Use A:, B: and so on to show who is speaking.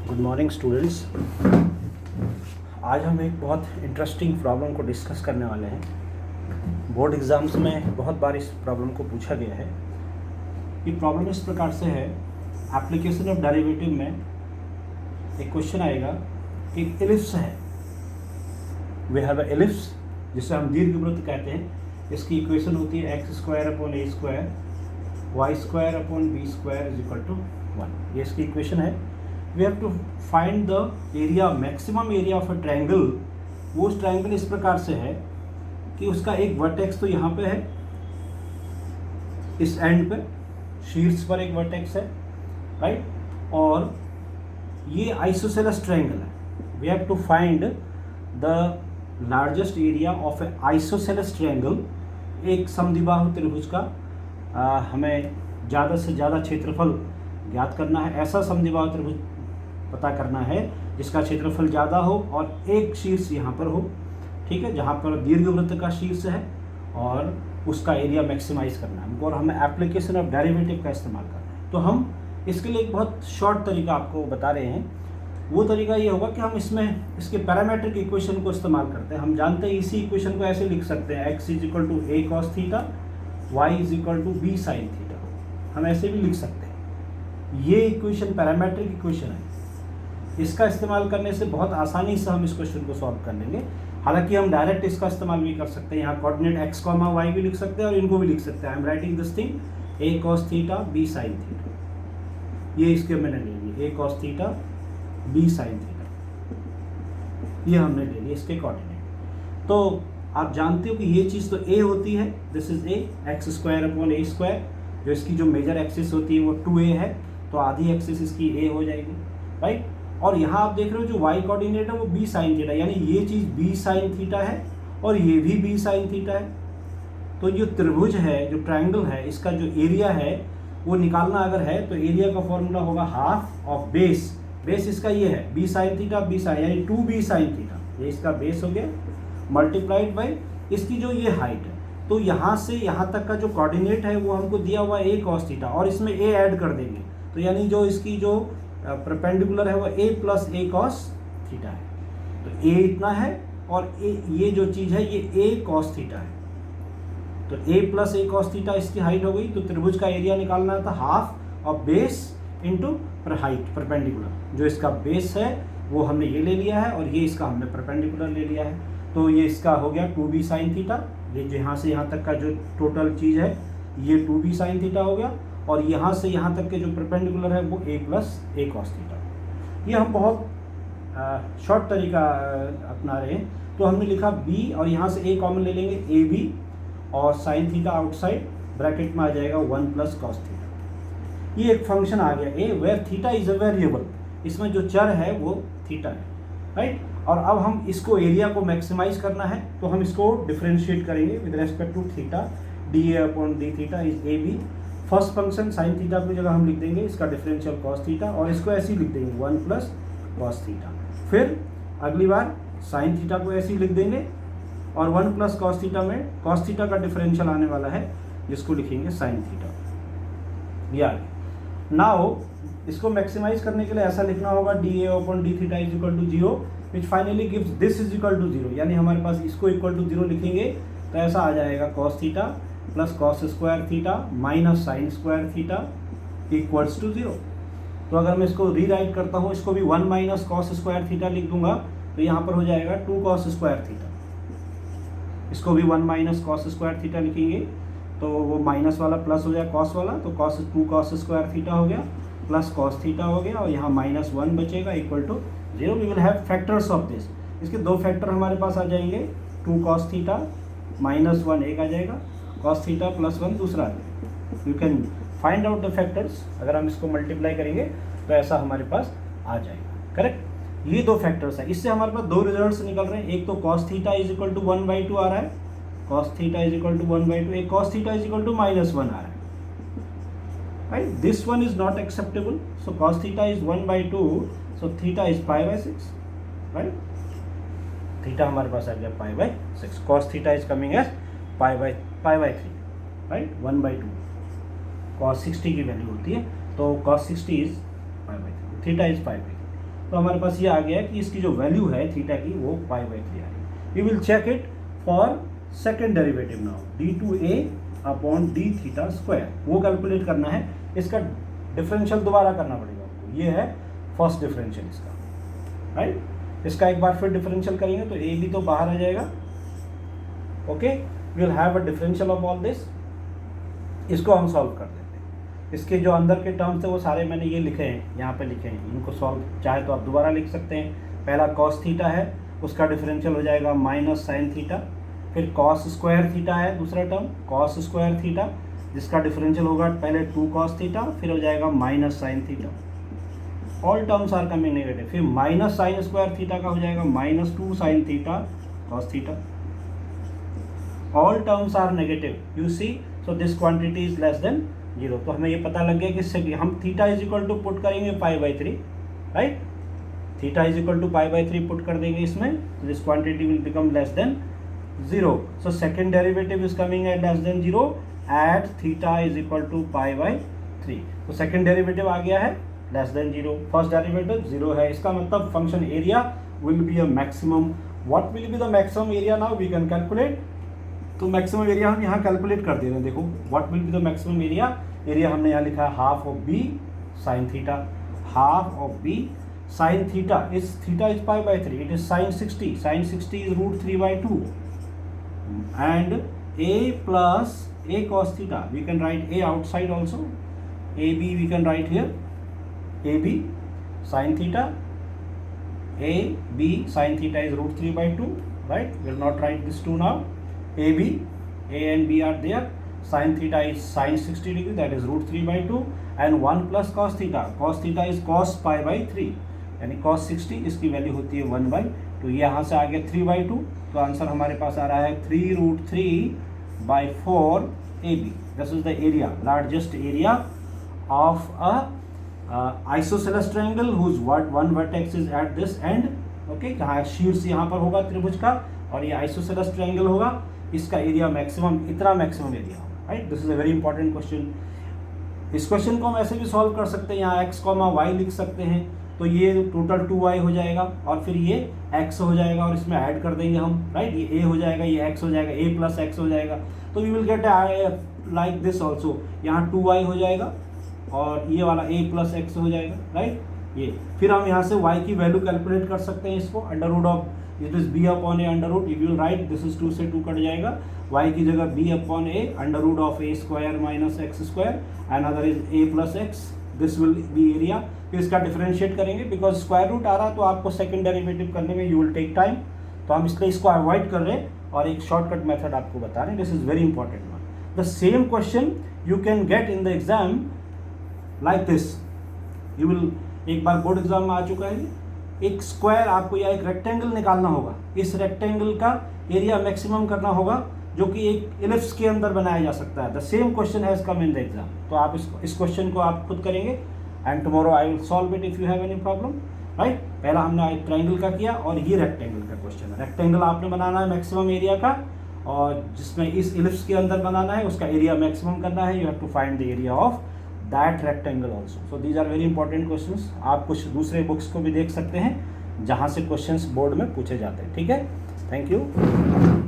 A: Good morning students. आज हम एक बहुत इंटरेस्टिंग प्रॉब्लम को डिस्कस करने वाले हैं। बोर्ड एग्ज़ाम्स में बहुत बार इस प्रॉब्लम को पूछा गया है। ये प्रॉब्लम इस प्रकार से है, एप्लीकेशन ऑफ डेरिवेटिव में एक क्वेश्चन आएगा कि एक एलिप्स है, वी हैव अ एलिप्स जिसे हम दीर्घवृत्त कहते हैं। इसकी इक्वेशन होती है x² / a² y² / b² = 1। ये इसकी इक्वेशन है। We have to find the area, maximum area of a triangle. वो उस ट्रायंगल इस प्रकार से है कि उसका एक वर्टेक्स तो यहाँ पे है, इस एंड पे शीर्ष पर एक वर्टेक्स है, राइट, और ये आइसोसेलेस ट्रायंगल है। We have to find the largest area of a isosceles triangle. एक समद्विबाहु त्रिभुज का हमें ज़्यादा से ज़्यादा क्षेत्रफल ज्ञात करना है। ऐसा समद्विबाहु त्रिभुज पता करना है जिसका क्षेत्रफल ज़्यादा हो और एक शीर्ष यहाँ पर हो, ठीक है, जहाँ पर दीर्घवृत्त का शीर्ष है, और उसका एरिया मैक्सिमाइज करना है हमको, और हमें एप्लीकेशन ऑफ डेरिवेटिव का इस्तेमाल करना है। तो हम इसके लिए एक बहुत शॉर्ट तरीका आपको बता रहे हैं। वो तरीका ये होगा कि हम इसमें इसके पैरामीट्रिक इक्वेशन को इस्तेमाल करते हैं। हम जानते हैं इसी इक्वेशन को ऐसे लिख सकते हैं, x = a cos theta, y = b sin theta. हम ऐसे भी लिख सकते हैं। ये इक्वेशन पैरामीट्रिक इक्वेशन है। इसका इस्तेमाल करने से बहुत आसानी से हम इस क्वेश्चन को सॉल्व कर लेंगे। हालांकि हम डायरेक्ट इसका इस्तेमाल भी कर सकते हैं। यहाँ कोऑर्डिनेट x, y भी लिख सकते हैं और इनको भी लिख सकते हैं। I am writing this thing a cos theta b sin theta. ये इसके मैंने ले लिया, a cos theta b sin theta, ये हमने ले लिया इसके कोऑर्डिनेट। तो आप जानते हो कि ये चीज़ तो a होती है, this is a, x² / a²। जो इसकी जो मेजर एक्सिस होती है वो 2a है, तो आधी एक्सिस इसकी a हो जाएगी, राइट। और यहाँ आप देख रहे हो जो y कोऑर्डिनेट है वो b sin थीटा, यानी ये चीज़ b sin थीटा है और ये भी b sin थीटा है। तो जो त्रिभुज है, जो ट्रायंगल है, इसका जो एरिया है वो निकालना अगर है तो एरिया का फॉर्मूला होगा हाफ ऑफ बेस। बेस इसका ये है b sin theta, b sin यानी 2b sin थीटा, ये इसका बेस हो गया, मल्टीप्लाइड बाई इसकी जो ये हाइट है। तो यहाँ से यहाँ तक का जो कोऑर्डिनेट है वो हमको दिया हुआ a cos थीटा, और इसमें a ऐड कर देंगे, तो यानी जो इसकी जो परपेंडिकुलर है वो a + a cos थीटा है। तो a इतना है और ये जो चीज़ है ये a cos थीटा है। तो a + a cos थीटा इसकी हाइट हो गई। तो त्रिभुज का एरिया निकालना था half of base into height, perpendicular. जो इसका बेस है वो हमने ये ले लिया है और ये इसका हमने परपेंडिकुलर ले लिया है। तो ये इसका हो गया 2b sin थीटा। ये जो यहाँ से यहाँ तक का जो टोटल चीज़ है ये 2b sin थीटा हो गया, और यहाँ से यहाँ तक के जो परपेंडिकुलर है वो a + a cos थीटा। ये हम बहुत शॉर्ट तरीका अपना रहे हैं। तो हमने लिखा b और यहाँ से a कॉमन ले लेंगे, ab, और sin थीटा आउटसाइड ब्रैकेट में आ जाएगा 1 + cos थीटा। ये एक फंक्शन आ गया a where theta is a variable. इसमें जो चर है वो थीटा है, राइट। और अब हम इसको एरिया को मैक्सिमाइज करना है तो हम इसको डिफरेंशिएट करेंगे with respect to theta. dA/d is ab। First function sin theta की जगह हम लिख देंगे इसका डिफरेंशियल cos थीटा, और इसको ऐसे ही लिख देंगे 1 + cos थीटा। फिर अगली बार sin थीटा को ऐसे ही लिख देंगे, और 1 + cos थीटा में cos थीटा का डिफरेंशियल आने वाला है जिसको लिखेंगे sin थीटा। ये आ गया। नाउ इसको मैक्सिमाइज करने के लिए ऐसा लिखना होगा dA/d = 0, which finally gives this is equal to 0। यानी हमारे पास इसको इक्वल टू 0 लिखेंगे तो ऐसा आ जाएगा cos theta + cos² theta - sin² theta equals to 0। तो अगर मैं इसको रीराइट करता हूँ, इसको भी 1 - cos² थीटा लिख दूंगा, तो यहाँ पर हो जाएगा 2 cos² थीटा। इसको भी 1 - cos² थीटा लिखेंगे तो वो माइनस वाला प्लस हो जाएगा cos वाला, तो 2 cos² थीटा हो गया प्लस cos थीटा हो गया, और यहाँ -1 बचेगा equal to 0। We will have factors of this. इसके दो फैक्टर हमारे पास आ जाएंगे, 2 cos थीटा -1 एक आ जाएगा, cos थीटा +1 दूसरा आ जाएगा। You can find out the factors. अगर हम इसको मल्टीप्लाई करेंगे तो ऐसा हमारे पास आ जाएगा, करेक्ट। ये दो फैक्टर्स है, इससे हमारे पास दो रिजल्ट्स निकल रहे हैं। एक तो cos थीटा = 1/2 आ रहा है, cos थीटा = 1/2, एक cos थीटा = -1 आ रहा है, right? This one is not acceptable, so cos theta is 1/2, so theta is π/6, right? Theta हमारे पास आ गया π/6, cos theta is coming as π/3, right? 1/2 cos 60 की वैल्यू होती है, तो cos 60 is π/3, थीटा is π/3। तो हमारे पास ये आ गया कि इसकी जो वैल्यू है थीटा की वो पाई बाई 3 आ रही है। We will check it for second derivative now, d2a upon d theta square, वो कैलकुलेट करना है। इसका डिफरेंशियल दोबारा करना पड़ेगा आपको, ये है फर्स्ट डिफरेंशियल इसका, राइट। इसका एक बार फिर डिफरेंशियल करेंगे तो a भी तो बाहर आ जाएगा, okay. We will have a differential of all this. इसको हम सॉल्व कर देते हैं। इसके जो अंदर के टर्म्स थे वो सारे मैंने ये लिखे हैं, यहाँ पे लिखे हैं, इनको सॉल्व चाहे तो आप दोबारा लिख सकते हैं। पहला कॉस थीटा है, उसका डिफरेंशियल हो जाएगा माइनस साइन थीटा। फिर कॉस स्क्वायर थीटा है दूसरा टर्म, कॉस स्क्वायर थीटा, जिसका डिफरेंशियल होगा पहले 2 कॉस थीटा, फिर हो जाएगा minus sine theta. All terms are coming negative. फिर माइनस साइन स्क्वायर थीटा का हो जाएगा minus 2 sine theta cos theta. All terms are negative, you see, so this quantity is less than 0। तो हमें ये पता लग गया कि इससे हम theta is equal to put करेंगे pi by 3, right. Theta is equal to pi by 3 put कर देंगे इसमें, तो this quantity will become less than 0. So second derivative is coming at less than 0 at theta is equal to pi by 3. तो second derivative आ गया है less than 0. First derivative 0 है, इसका मतलब function area will be a maximum. What will be the maximum area now? We can calculate. तो maximum area हम यहाँ calculate कर दे रहे हैं। देखो what will be the maximum area? Area हमने यहाँ लिखा है half of b sin theta. Half of b sin theta is pi by 3. It is sin 60. Sin 60 is root 3 by 2. And a plus a cos theta, we can write a outside also, ab we can write here, ab sin theta, a b sin theta is root 3 by 2, right. We will not write this 2 now. ab, a and b are there. Sin theta is sin 60 degree, that is root 3 by 2, and 1 plus cos theta. Cos theta is cos pi by 3, यानी cos 60, इसकी value होती है 1 by 2। ये यहाँ से आ गया 3 by 2, तो answer हमारे पास आ रहा है 3 root 3 by 4 AB. This is the area, largest area of a isosceles triangle whose one vertex is at this end. Okay, जहाँ शीर्ष यहाँ पर होगा त्रिभुज का और ये isosceles triangle होगा, इसका एरिया मैक्सिमम, इतना मैक्सिमम एरिया होगा, right. This is a very important question. इस क्वेश्चन को हम ऐसे भी सॉल्व कर सकते हैं, यहाँ x, y लिख सकते हैं, तो ये टोटल 2y हो जाएगा और फिर ये x हो जाएगा और इसमें ऐड कर देंगे हम, राइट। ये a हो जाएगा, ये x हो जाएगा, a प्लस x हो जाएगा, तो we will get like this also. यहाँ 2y हो जाएगा और ये वाला a प्लस x हो जाएगा, राइट। ये फिर हम यहाँ से y की वैल्यू कैलकुलेट कर सकते हैं, इसको under root of it is b upon a under root, you will write this is 2 से 2 कट जाएगा, y की जगह b upon a under root of a square minus x square, and other is a plus x, this will be area. फिर इसका differentiate करेंगे, because square root आ रहा तो आपको सेकंड डेरिवेटिव करने में यू विल टेक टाइम, तो हम इसलिए इसको अवॉइड कर रहे हैं और एक शॉर्टकट मेथड आपको बता रहे हैं। This is very important one. The same question you can get in the exam like this. You will, एक बार बोर्ड एग्जाम में आ चुका है, एक स्क्वायर आपको या एक रेक्टेंगल निकालना होगा, इस रेक्टेंगल का एरिया मैक्सिमम करना होगा, जो कि एक इलिप्स के अंदर बनाया जा सकता है। The same question has come in the exam, तो आप इस क्वेश्चन को आप खुद करेंगे and tomorrow I will solve it if you have any problem, right. पहला हमने ट्रायंगल का किया और ये रेक्टेंगल का क्वेश्चन है। रेक्टेंगल आपने बनाना है मैक्सिमम एरिया का, और जिसमें इस इलिप्स के अंदर बनाना है उसका एरिया मैक्सिमम करना है। You have to find the area of that rectangle also. So these are very important questions. आप कुछ दूसरे बुक्स को भी देख सकते हैं जहाँ से क्वेश्चंस बोर्ड में पूछे जाते हैं, ठीक है। Thank you.